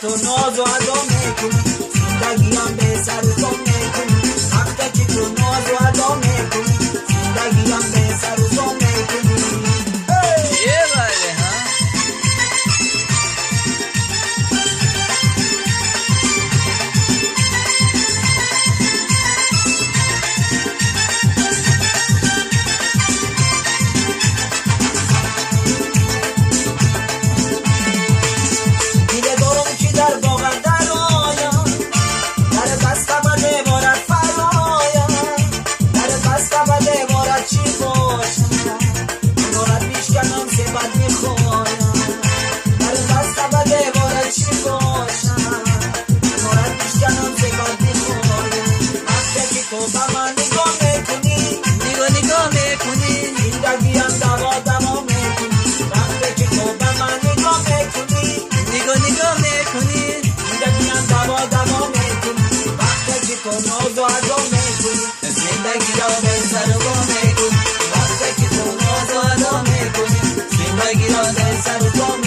تو ناز و ادا میکنی، زندگیم به سر و پا میکنی. وقتی که تو ناز و ادا میکنی، زندگیم به سر و پا میکنی. یه بله ها. زندگی را به سر و پا میکنی، وقتی که تو ناز و ادا میکنی، زندگی را به سر و پا